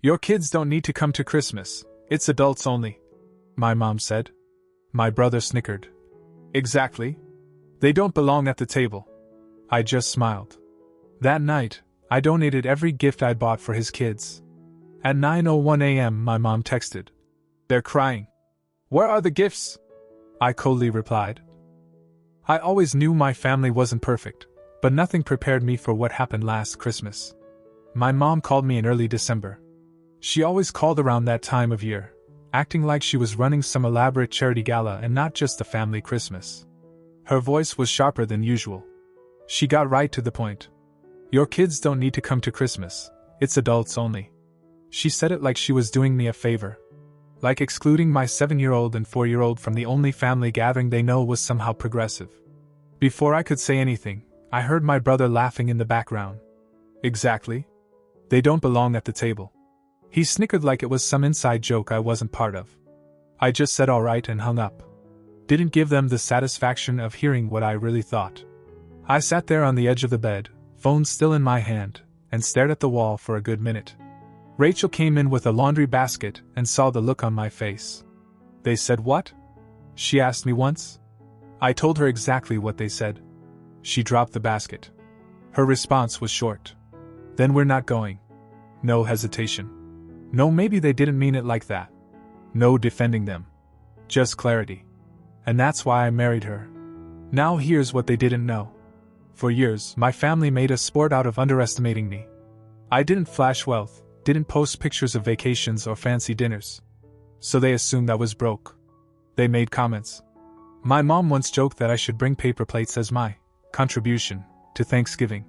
Your kids don't need to come to Christmas, it's adults only, my mom said. My brother snickered. Exactly. They don't belong at the table. I just smiled. That night, I donated every gift I'd bought for his kids. At 9:01 a.m., my mom texted. They're crying. Where are the gifts? I coldly replied. I always knew my family wasn't perfect, but nothing prepared me for what happened last Christmas. My mom called me in early December. She always called around that time of year, acting like she was running some elaborate charity gala and not just a family Christmas. Her voice was sharper than usual. She got right to the point. Your kids don't need to come to Christmas, it's adults only. She said it like she was doing me a favor. Like excluding my 7-year-old and 4-year-old from the only family gathering they know was somehow progressive. Before I could say anything, I heard my brother laughing in the background. Exactly. They don't belong at the table. He snickered like it was some inside joke I wasn't part of. I just said alright and hung up. Didn't give them the satisfaction of hearing what I really thought. I sat there on the edge of the bed, phone still in my hand, and stared at the wall for a good minute. Rachel came in with a laundry basket and saw the look on my face. They said what? She asked me once. I told her exactly what they said. She dropped the basket. Her response was short. Then we're not going. No hesitation. No, maybe they didn't mean it like that. No defending them. Just clarity. And that's why I married her. Now here's what they didn't know. For years, my family made a sport out of underestimating me. I didn't flash wealth, didn't post pictures of vacations or fancy dinners. So they assumed I was broke. They made comments. My mom once joked that I should bring paper plates as my contribution to Thanksgiving.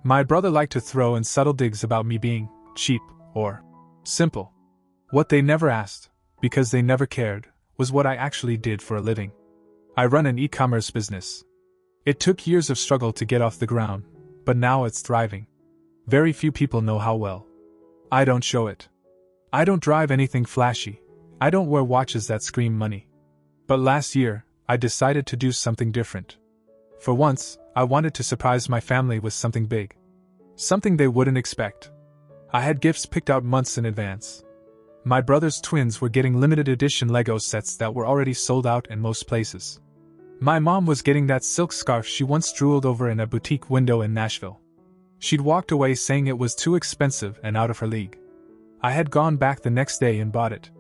My brother liked to throw in subtle digs about me being cheap or simple. What they never asked, because they never cared, was what I actually did for a living. I run an e-commerce business. It took years of struggle to get off the ground, but now it's thriving. Very few people know how well. I don't show it. I don't drive anything flashy. I don't wear watches that scream money. But last year, I decided to do something different. For once, I wanted to surprise my family with something big. Something they wouldn't expect. I had gifts picked out months in advance. My brother's twins were getting limited edition Lego sets that were already sold out in most places. My mom was getting that silk scarf she once drooled over in a boutique window in Nashville. She'd walked away saying it was too expensive and out of her league. I had gone back the next day and bought it.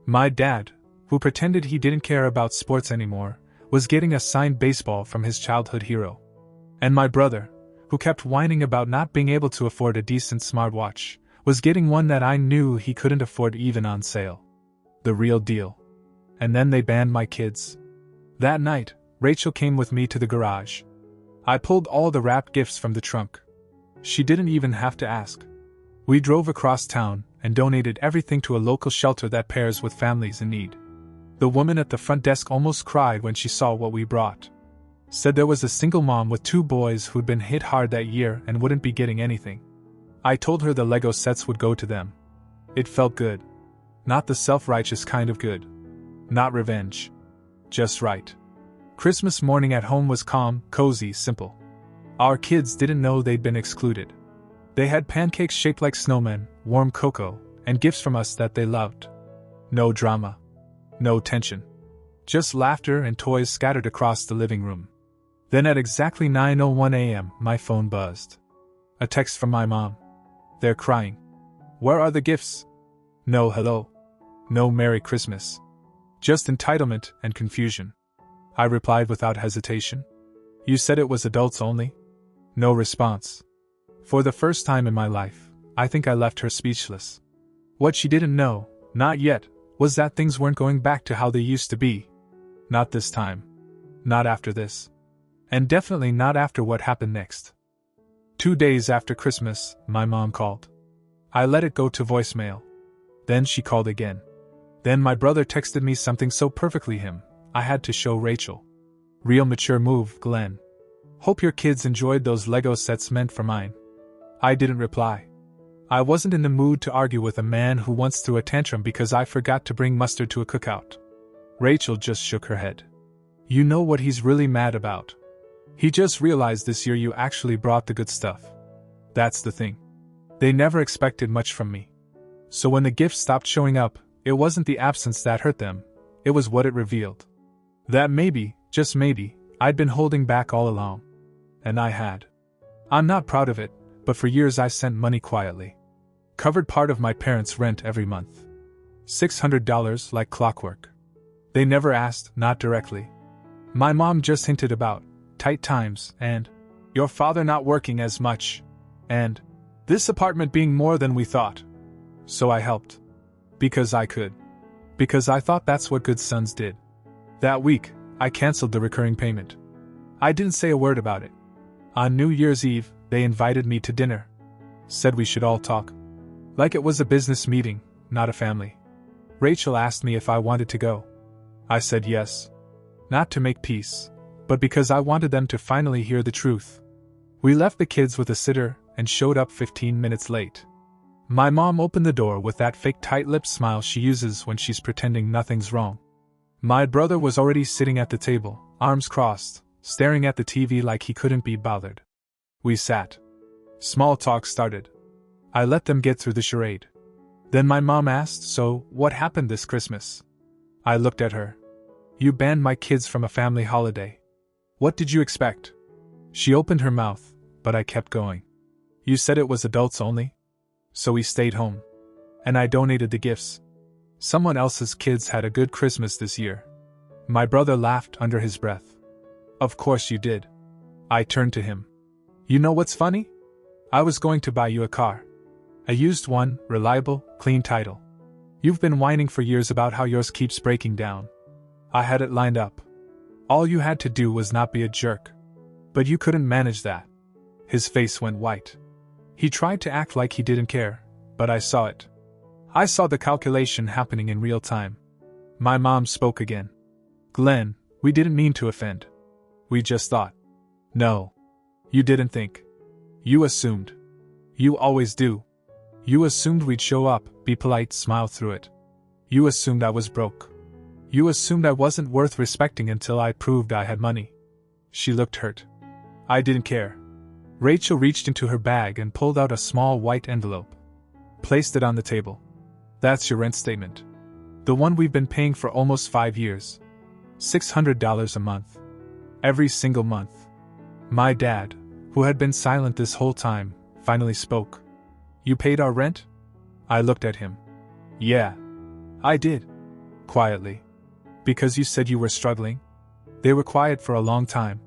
My dad, who pretended he didn't care about sports anymore, was getting a signed baseball from his childhood hero. And my brother, who kept whining about not being able to afford a decent smartwatch, was getting one that I knew he couldn't afford even on sale. The real deal. And then they banned my kids. That night, Rachel came with me to the garage. I pulled all the wrapped gifts from the trunk. She didn't even have to ask. We drove across town and donated everything to a local shelter that pairs with families in need. The woman at the front desk almost cried when she saw what we brought. Said there was a single mom with 2 boys who'd been hit hard that year and wouldn't be getting anything. I told her the Lego sets would go to them. It felt good. Not the self-righteous kind of good. Not revenge. Just right. Christmas morning at home was calm, cozy, simple. Our kids didn't know they'd been excluded. They had pancakes shaped like snowmen, warm cocoa, and gifts from us that they loved. No drama. No tension. Just laughter and toys scattered across the living room. Then at exactly 9:01 a.m., my phone buzzed. A text from my mom. They're crying. Where are the gifts? No hello. No Merry Christmas. Just entitlement and confusion. I replied without hesitation. You said it was adults only? No response. For the first time in my life, I think I left her speechless. What she didn't know, not yet, was that things weren't going back to how they used to be. Not this time. Not after this. And definitely not after what happened next. 2 days after Christmas, my mom called. I let it go to voicemail. Then she called again. Then my brother texted me something so perfectly him, I had to show Rachel. Real mature move, Glenn. Hope your kids enjoyed those Lego sets meant for mine. I didn't reply. I wasn't in the mood to argue with a man who once threw a tantrum because I forgot to bring mustard to a cookout. Rachel just shook her head. You know what he's really mad about? He just realized this year you actually brought the good stuff. That's the thing. They never expected much from me. So when the gifts stopped showing up, it wasn't the absence that hurt them, it was what it revealed. That maybe, just maybe, I'd been holding back all along. And I had. I'm not proud of it, but for years I sent money quietly. Covered part of my parents' rent every month. $600 like clockwork. They never asked, not directly. My mom just hinted about tight times and your father not working as much and this apartment being more than we thought. So I helped. Because I could. Because I thought that's what good sons did. That week, I canceled the recurring payment. I didn't say a word about it. On New Year's Eve, they invited me to dinner. Said we should all talk. Like it was a business meeting, not a family. Rachel asked me if I wanted to go. I said yes. Not to make peace, but because I wanted them to finally hear the truth. We left the kids with a sitter and showed up 15 minutes late. My mom opened the door with that fake tight-lipped smile she uses when she's pretending nothing's wrong. My brother was already sitting at the table, arms crossed, staring at the TV like he couldn't be bothered. We sat. Small talk started. I let them get through the charade. Then my mom asked, "So, what happened this Christmas?" I looked at her. "You banned my kids from a family holiday. What did you expect?" She opened her mouth, but I kept going. "You said it was adults only? So we stayed home. And I donated the gifts. Someone else's kids had a good Christmas this year." My brother laughed under his breath. "Of course you did." I turned to him. "You know what's funny? I was going to buy you a car. A used one, reliable, clean title. You've been whining for years about how yours keeps breaking down. I had it lined up. All you had to do was not be a jerk. But you couldn't manage that." His face went white. He tried to act like he didn't care, but I saw it. I saw the calculation happening in real time. My mom spoke again. "Glenn, we didn't mean to offend. We just thought." "No. You didn't think. You assumed. You always do. You assumed we'd show up, be polite, smile through it. You assumed I was broke. You assumed I wasn't worth respecting until I proved I had money." She looked hurt. I didn't care. Rachel reached into her bag and pulled out a small white envelope. Placed it on the table. "That's your rent statement. The one we've been paying for almost 5 years. $600 a month. Every single month." My dad, who had been silent this whole time, finally spoke. "You paid our rent?" I looked at him. "Yeah. I did." Quietly. "Because you said you were struggling?" They were quiet for a long time.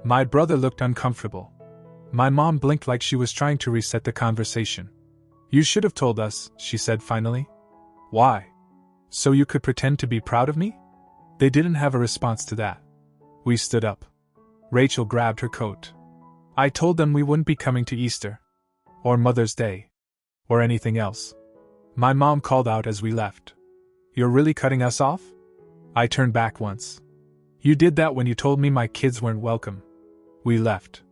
My brother looked uncomfortable. My mom blinked like she was trying to reset the conversation. "You should have told us," she said finally. "Why? So you could pretend to be proud of me?" They didn't have a response to that. We stood up. Rachel grabbed her coat. "I told them we wouldn't be coming to Easter. Or Mother's Day. Or anything else." My mom called out as we left. "You're really cutting us off?" I turned back once. "You did that when you told me my kids weren't welcome." We left.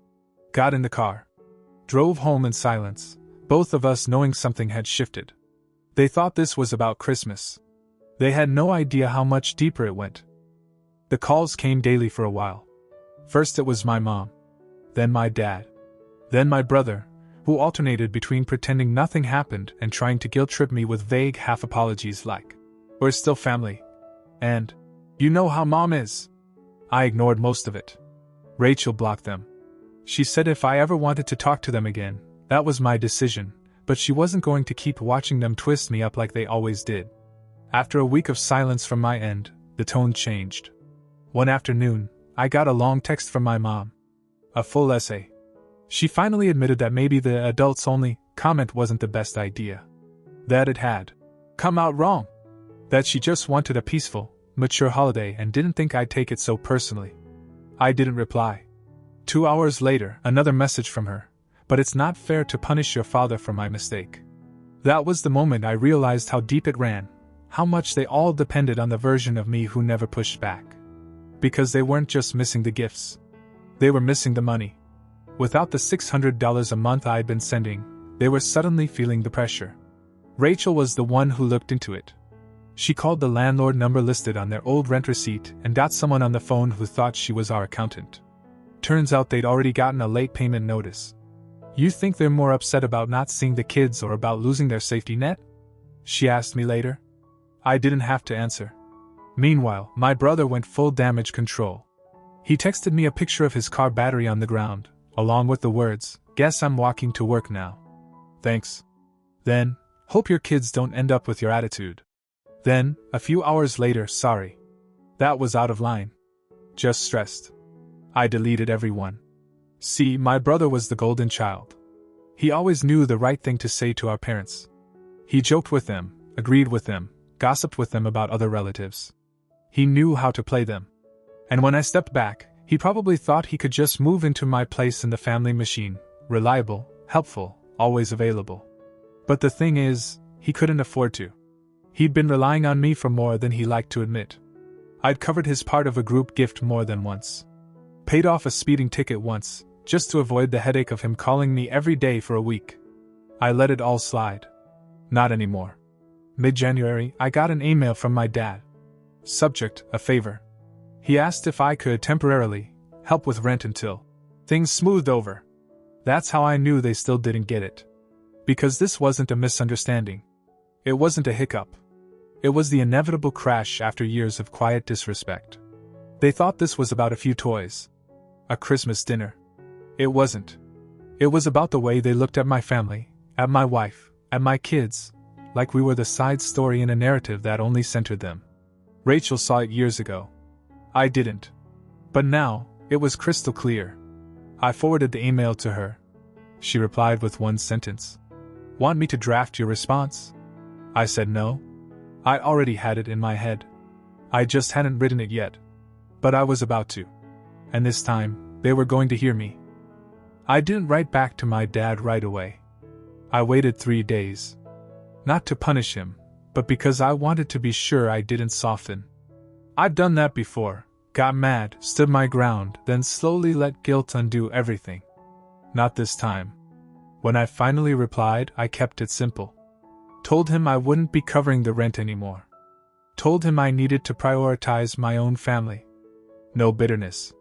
Got in the car. Drove home in silence, both of us knowing something had shifted. They thought this was about Christmas. They had no idea how much deeper it went. The calls came daily for a while. First it was my mom. Then my dad. Then my brother, who alternated between pretending nothing happened and trying to guilt-trip me with vague half-apologies like, "We're still family." And, "You know how Mom is." I ignored most of it. Rachel blocked them. She said if I ever wanted to talk to them again, that was my decision, but she wasn't going to keep watching them twist me up like they always did. After a week of silence from my end, the tone changed. One afternoon, I got a long text from my mom. A full essay. She finally admitted that maybe the adults-only comment wasn't the best idea. That it had come out wrong. That she just wanted a peaceful, mature holiday and didn't think I'd take it so personally. I didn't reply. 2 hours later, another message from her. "But it's not fair to punish your father for my mistake." That was the moment I realized how deep it ran, how much they all depended on the version of me who never pushed back. Because they weren't just missing the gifts. They were missing the money. Without the $600 a month I'd been sending, they were suddenly feeling the pressure. Rachel was the one who looked into it. She called the landlord number listed on their old rent receipt and got someone on the phone who thought she was our accountant. Turns out they'd already gotten a late payment notice. You think they're more upset about not seeing the kids or about losing their safety net? she asked me later. I didn't have to answer. Meanwhile, my brother went full damage control. He texted me a picture of his car battery on the ground, along with the words, "Guess I'm walking to work now. Thanks." Then, "Hope your kids don't end up with your attitude." Then, a few hours later, "Sorry. That was out of line. Just stressed." I deleted everyone. See, my brother was the golden child. He always knew the right thing to say to our parents. He joked with them, agreed with them, gossiped with them about other relatives. He knew how to play them. And when I stepped back, he probably thought he could just move into my place in the family machine, reliable, helpful, always available. But the thing is, he couldn't afford to. He'd been relying on me for more than he liked to admit. I'd covered his part of a group gift more than once. Paid off a speeding ticket once, just to avoid the headache of him calling me every day for a week. I let it all slide. Not anymore. Mid-January, I got an email from my dad. Subject, a favor. He asked if I could temporarily help with rent until things smoothed over. That's how I knew they still didn't get it. Because this wasn't a misunderstanding. It wasn't a hiccup. It was the inevitable crash after years of quiet disrespect. They thought this was about a few toys. A Christmas dinner. It wasn't. It was about the way they looked at my family, at my wife, at my kids, like we were the side story in a narrative that only centered them. Rachel saw it years ago. I didn't. But now, it was crystal clear. I forwarded the email to her. She replied with one sentence. "Want me to draft your response?" I said no. I already had it in my head. I just hadn't written it yet. But I was about to. And this time, they were going to hear me. I didn't write back to my dad right away. I waited 3 days. Not to punish him, but because I wanted to be sure I didn't soften. I'd done that before, got mad, stood my ground, then slowly let guilt undo everything. Not this time. When I finally replied, I kept it simple. Told him I wouldn't be covering the rent anymore. Told him I needed to prioritize my own family. No bitterness.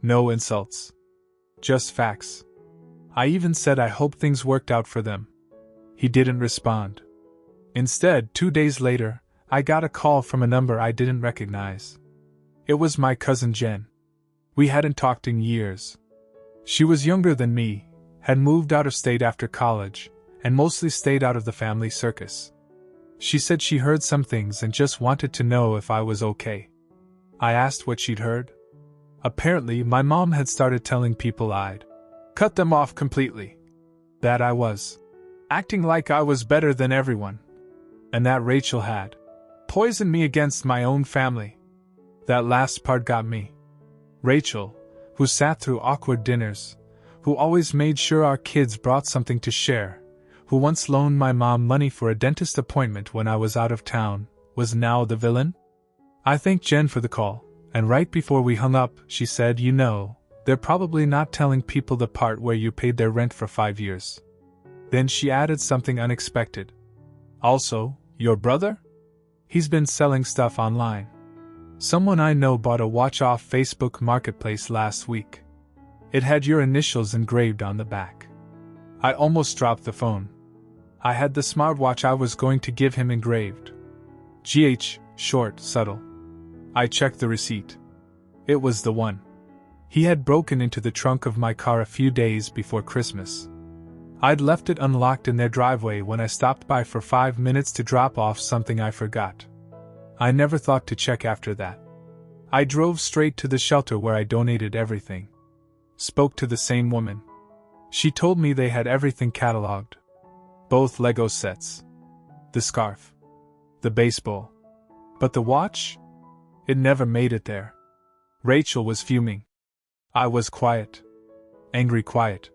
No insults. Just facts. I even said I hoped things worked out for them. He didn't respond. Instead, 2 days later, I got a call from a number I didn't recognize. It was my cousin Jen. We hadn't talked in years. She was younger than me, had moved out of state after college, and mostly stayed out of the family circus. She said she heard some things and just wanted to know if I was okay. I asked what she'd heard. Apparently, my mom had started telling people I'd cut them off completely. That I was acting like I was better than everyone. And that Rachel had poisoned me against my own family. That last part got me. Rachel, who sat through awkward dinners, who always made sure our kids brought something to share, who once loaned my mom money for a dentist appointment when I was out of town, was now the villain? I thanked Jen for the call, and right before we hung up, she said, "You know, they're probably not telling people the part where you paid their rent for 5 years. Then she added something unexpected. Also, your brother? He's been selling stuff online. Someone I know bought a watch off Facebook Marketplace last week. It had your initials engraved on the back." I almost dropped the phone. I had the smartwatch I was going to give him engraved. GH, short, subtle. I checked the receipt. It was the one. He had broken into the trunk of my car a few days before Christmas. I'd left it unlocked in their driveway when I stopped by for 5 minutes to drop off something I forgot. I never thought to check after that. I drove straight to the shelter where I donated everything. Spoke to the same woman. She told me they had everything cataloged. Both Lego sets. The scarf. The baseball. But the watch? It never made it there. Rachel was fuming. I was quiet. Angry quiet.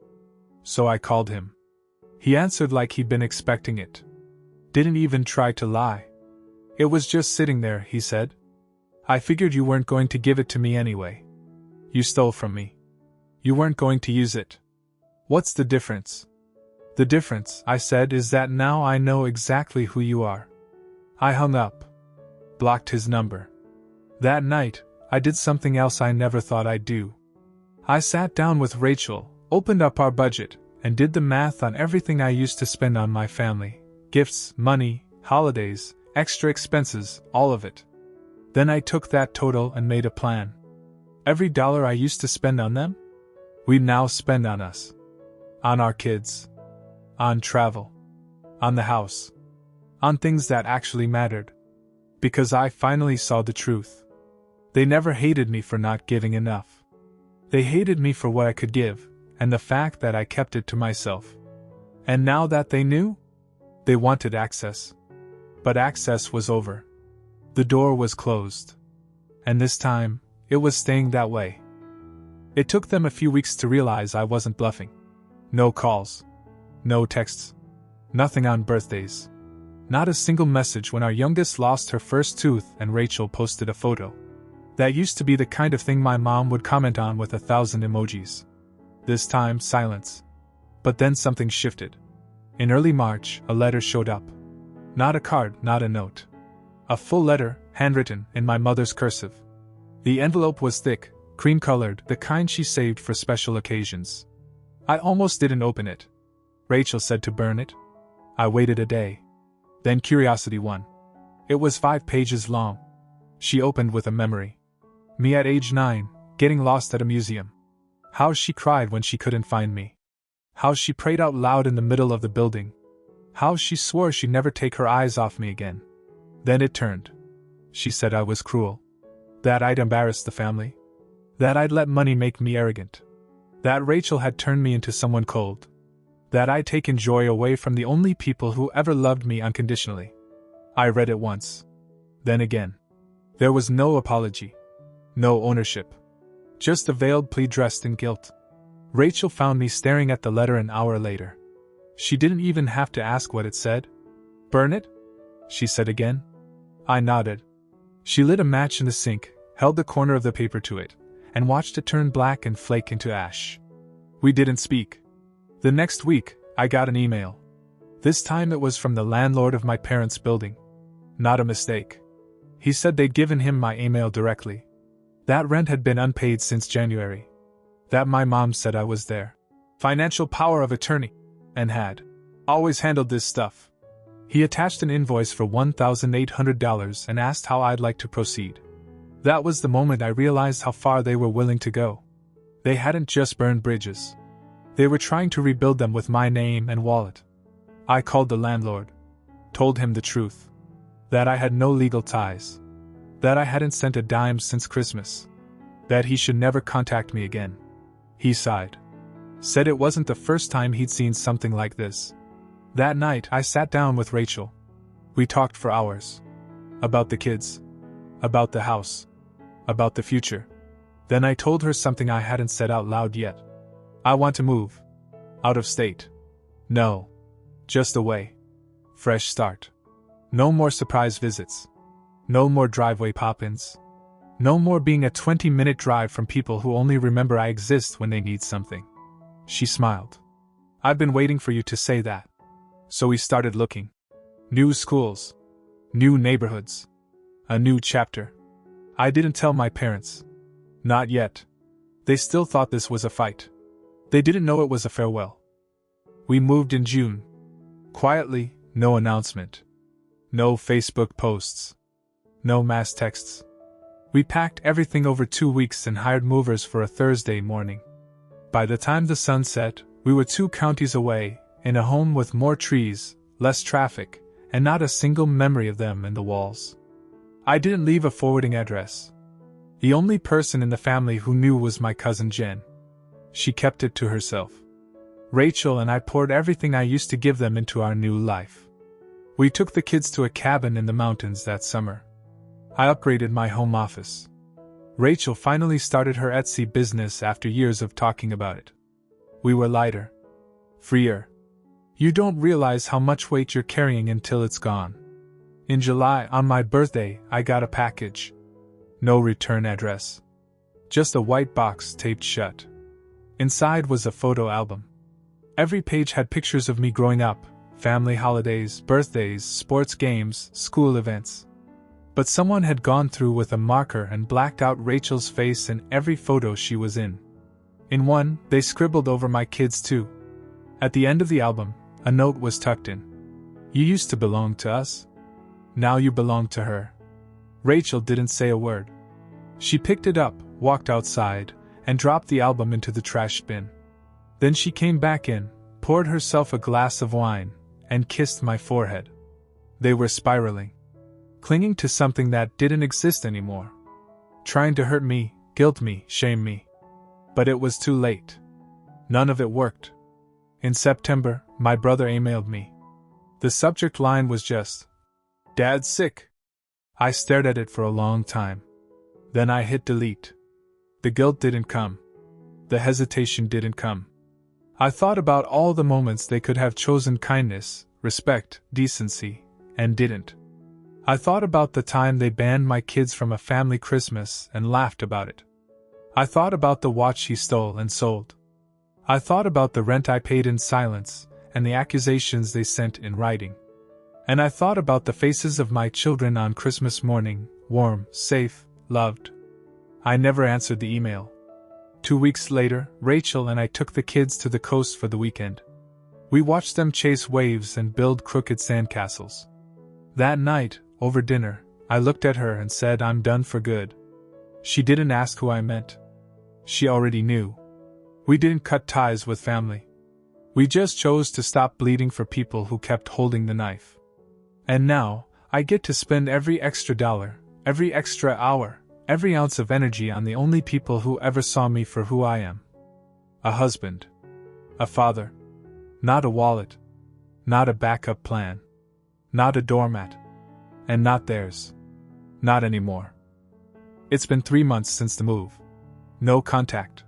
So I called him. He answered like he'd been expecting it. Didn't even try to lie. "It was just sitting there," he said. "I figured you weren't going to give it to me anyway. You stole from me. You weren't going to use it. What's the difference?" "The difference," I said, "is that now I know exactly who you are." I hung up. Blocked his number. That night, I did something else I never thought I'd do. I sat down with Rachel, opened up our budget, and did the math on everything I used to spend on my family: gifts, money, holidays, extra expenses, all of it. Then I took that total and made a plan. Every dollar I used to spend on them, we'd now spend on us. On our kids. On travel. On the house. On things that actually mattered. Because I finally saw the truth. They never hated me for not giving enough. They hated me for what I could give, and the fact that I kept it to myself. And now that they knew, they wanted access. But access was over. The door was closed. And this time, it was staying that way. It took them a few weeks to realize I wasn't bluffing. No calls. No texts. Nothing on birthdays. Not a single message when our youngest lost her first tooth and Rachel posted a photo. That used to be the kind of thing my mom would comment on with 1,000 emojis. This time, silence. But then something shifted. In early March, a letter showed up. Not a card, not a note. A full letter, handwritten, in my mother's cursive. The envelope was thick, cream-colored, the kind she saved for special occasions. I almost didn't open it. Rachel said to burn it. I waited a day. Then curiosity won. It was 5 pages long. She opened with a memory. Me at age 9, getting lost at a museum. How she cried when she couldn't find me. How she prayed out loud in the middle of the building. How she swore she'd never take her eyes off me again. Then it turned. She said I was cruel. That I'd embarrassed the family. That I'd let money make me arrogant. That Rachel had turned me into someone cold. That I'd taken joy away from the only people who ever loved me unconditionally. I read it once. Then again. There was no apology. No ownership. Just a veiled plea dressed in guilt. Rachel found me staring at the letter an hour later. She didn't even have to ask what it said. Burn it? She said again. I nodded. She lit a match in the sink, held the corner of the paper to it, and watched it turn black and flake into ash. We didn't speak. The next week, I got an email. This time it was from the landlord of my parents' building. Not a mistake. He said they'd given him my email directly. That rent had been unpaid since January. That my mom said I was their financial power of attorney, and had always handled this stuff. He attached an invoice for $1,800 and asked how I'd like to proceed. That was the moment I realized how far they were willing to go. They hadn't just burned bridges. They were trying to rebuild them with my name and wallet. I called the landlord. Told him the truth. That I had no legal ties. That I hadn't sent a dime since Christmas. That he should never contact me again. He sighed. Said it wasn't the first time he'd seen something like this. That night, I sat down with Rachel. We talked for hours. About the kids. About the house. About the future. Then I told her something I hadn't said out loud yet. I want to move. Out of state. No. Just away. Fresh start. No more surprise visits. No more driveway pop-ins. No more being a 20-minute drive from people who only remember I exist when they need something. She smiled. I've been waiting for you to say that. So we started looking. New schools. New neighborhoods. A new chapter. I didn't tell my parents. Not yet. They still thought this was a fight. They didn't know it was a farewell. We moved in June. Quietly, no announcement. No Facebook posts. No mass texts. We packed everything over 2 weeks and hired movers for a Thursday morning. By the time the sun set, we were 2 counties away, in a home with more trees, less traffic, and not a single memory of them in the walls. I didn't leave a forwarding address. The only person in the family who knew was my cousin Jen. She kept it to herself. Rachel and I poured everything I used to give them into our new life. We took the kids to a cabin in the mountains that summer. I upgraded my home office. Rachel finally started her Etsy business after years of talking about it. We were lighter. Freer. You don't realize how much weight you're carrying until it's gone. In July, on my birthday, I got a package. No return address. Just a white box taped shut. Inside was a photo album. Every page had pictures of me growing up, family holidays, birthdays, sports games, school events. But someone had gone through with a marker and blacked out Rachel's face in every photo she was in. In one, they scribbled over my kids too. At the end of the album, a note was tucked in. You used to belong to us. Now you belong to her. Rachel didn't say a word. She picked it up, walked outside, and dropped the album into the trash bin. Then she came back in, poured herself a glass of wine, and kissed my forehead. They were spiraling, clinging to something that didn't exist anymore. Trying to hurt me, guilt me, shame me. But it was too late. None of it worked. In September, my brother emailed me. The subject line was just, "Dad's sick." I stared at it for a long time. Then I hit delete. The guilt didn't come. The hesitation didn't come. I thought about all the moments they could have chosen kindness, respect, decency, and didn't. I thought about the time they banned my kids from a family Christmas and laughed about it. I thought about the watch he stole and sold. I thought about the rent I paid in silence and the accusations they sent in writing. And I thought about the faces of my children on Christmas morning, warm, safe, loved. I never answered the email. 2 weeks later, Rachel and I took the kids to the coast for the weekend. We watched them chase waves and build crooked sandcastles. That night, over dinner, I looked at her and said, "I'm done for good." She didn't ask who I meant. She already knew. We didn't cut ties with family. We just chose to stop bleeding for people who kept holding the knife. And now, I get to spend every extra dollar, every extra hour, every ounce of energy on the only people who ever saw me for who I am. A husband. A father. Not a wallet. Not a backup plan. Not a doormat. And not theirs. Not anymore. It's been 3 months since the move. No contact.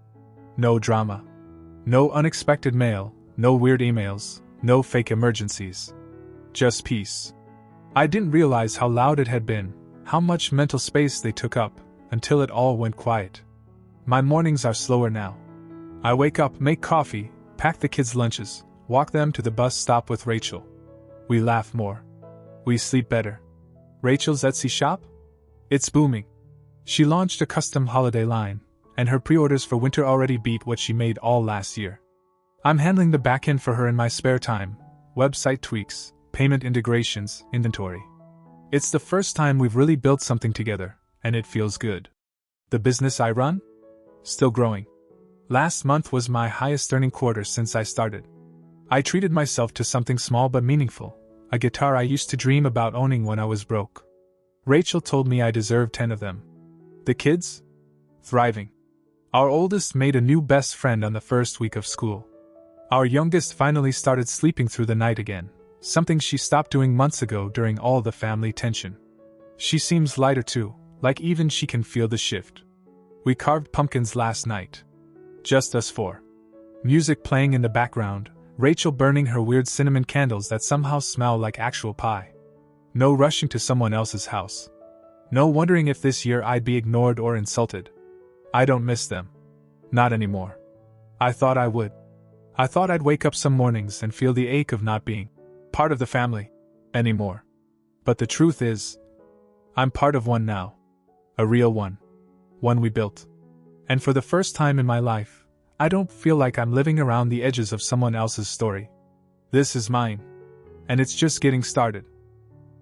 No drama. No unexpected mail, no weird emails, no fake emergencies. Just peace. I didn't realize how loud it had been, how much mental space they took up, until it all went quiet. My mornings are slower now. I wake up, make coffee, pack the kids' lunches, walk them to the bus stop with Rachel. We laugh more. We sleep better. Rachel's Etsy shop? It's booming. She launched a custom holiday line, and her pre-orders for winter already beat what she made all last year. I'm handling the back-end for her in my spare time, website tweaks, payment integrations, inventory. It's the first time we've really built something together, and it feels good. The business I run? Still growing. Last month was my highest earning quarter since I started. I treated myself to something small but meaningful, a guitar I used to dream about owning when I was broke. Rachel told me I deserved 10 of them. The kids? Thriving. Our oldest made a new best friend on the first week of school. Our youngest finally started sleeping through the night again, something she stopped doing months ago during all the family tension. She seems lighter too, like even she can feel the shift. We carved pumpkins last night. Just us four. Music playing in the background, Rachel burning her weird cinnamon candles that somehow smell like actual pie. No rushing to someone else's house. No wondering if this year I'd be ignored or insulted. I don't miss them. Not anymore. I thought I would. I thought I'd wake up some mornings and feel the ache of not being part of the family anymore. But the truth is, I'm part of one now. A real one. One we built. And for the first time in my life, I don't feel like I'm living around the edges of someone else's story. This is mine. And it's just getting started.